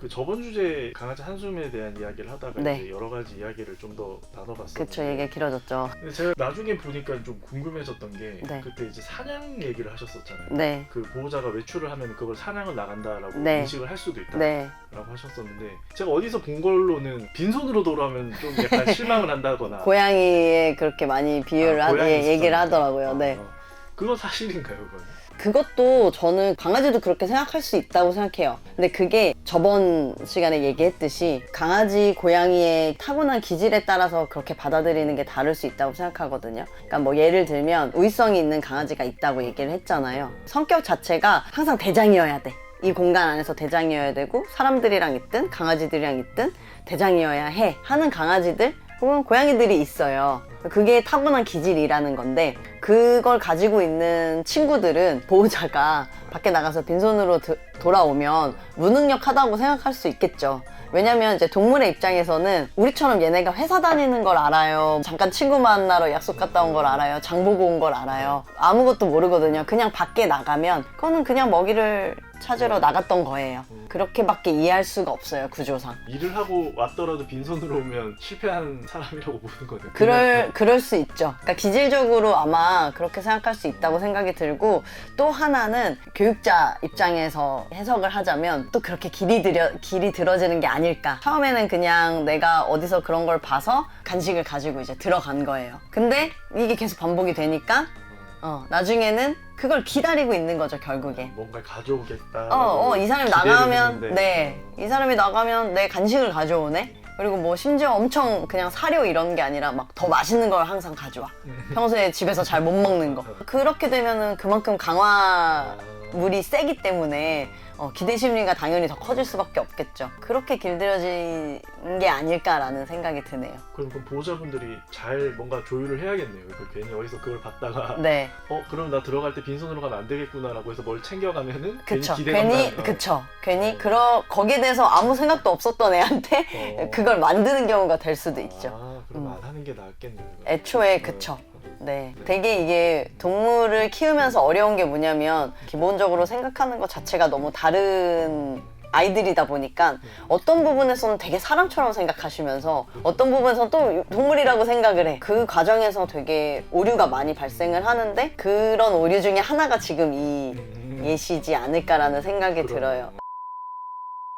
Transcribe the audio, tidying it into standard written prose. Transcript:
그 저번 주제 강아지 한숨에 대한 이야기를 하다가 네. 이제 여러 가지 이야기를 좀 더 나눠봤었는데 그쵸, 얘기가 길어졌죠. 근데 제가 나중에 보니까 좀 궁금해졌던 게 네. 그때 이제 사냥 얘기를 하셨었잖아요. 네. 그 보호자가 외출을 하면 그걸 사냥을 나간다라고 네. 인식을 할 수도 있다라고 네. 하셨었는데 제가 어디서 본 걸로는 빈손으로 돌아오면 좀 약간 실망을 한다거나 고양이에 그렇게 많이 비유를 고양이 얘기를 습관인가? 하더라고요. 네. 그건 사실인가요, 그건? 그것도 저는 강아지도 그렇게 생각할 수 있다고 생각해요. 근데 그게 저번 시간에 얘기했듯이 강아지, 고양이의 타고난 기질에 따라서 그렇게 받아들이는 게 다를 수 있다고 생각하거든요. 그러니까 뭐 예를 들면 우위성이 있는 강아지가 있다고 얘기를 했잖아요. 성격 자체가 항상 대장이어야 돼. 이 공간 안에서 대장이어야 되고 사람들이랑 있든 강아지들이랑 있든 대장이어야 해 하는 강아지들 혹은 고양이들이 있어요. 그게 타고난 기질이라는 건데 그걸 가지고 있는 친구들은 보호자가 밖에 나가서 빈손으로 돌아오면 무능력하다고 생각할 수 있겠죠. 왜냐면 이제 동물의 입장에서는 우리처럼 얘네가 회사 다니는 걸 알아요. 잠깐 친구 만나러 약속 갔다 온 걸 알아요. 장 보고 온 걸 알아요. 아무것도 모르거든요. 그냥 밖에 나가면 그거는 그냥 먹이를 찾으러 나갔던 거예요. 그렇게밖에 이해할 수가 없어요, 구조상. 일을 하고 왔더라도 빈손으로 오면 실패한 사람이라고 보는 거네요. 그럴 수 있죠. 그러니까 기질적으로 아마 그렇게 생각할 수 있다고 생각이 들고 또 하나는 교육자 입장에서 해석을 하자면 또 그렇게 길이 들어지는 게 아닐까. 처음에는 그냥 내가 어디서 그런 걸 봐서 간식을 가지고 이제 들어간 거예요. 근데 이게 계속 반복이 되니까 나중에는 그걸 기다리고 있는 거죠, 결국에. 뭔가 가져오겠다. 이 사람이 나가면, 네. 이 사람이 나가면 내 간식을 가져오네? 그리고 뭐 심지어 엄청 그냥 사료 이런 게 아니라 막 더 맛있는 걸 항상 가져와. 평소에 집에서 잘 못 먹는 거. 그렇게 되면은 그만큼 강화물이 세기 때문에 기대 심리가 당연히 더 커질 수밖에 없겠죠. 그렇게 길들여진 게 아닐까라는 생각이 드네요. 그럼 보호자분들이 잘 뭔가 조율을 해야겠네요. 괜히 어디서 그걸 봤다가 네. 그럼 나 들어갈 때 빈손으로 가면 안 되겠구나라고 해서 뭘 챙겨가면은 그쵸. 괜히 괜히 거기에 대해서 아무 생각도 없었던 애한테 그걸 만드는 경우가 될 수도 있죠. 그럼 안 하는 게 낫겠네요. 애초에 그쵸. 네. 되게 이게 동물을 키우면서 어려운 게 뭐냐면 기본적으로 생각하는 것 자체가 너무 다른 아이들이다 보니까 어떤 부분에서는 되게 사람처럼 생각하시면서 어떤 부분에서는 또 동물이라고 생각을 해. 그 과정에서 되게 오류가 많이 발생을 하는데 그런 오류 중에 하나가 지금 이 예시지 않을까라는 생각이 들어요.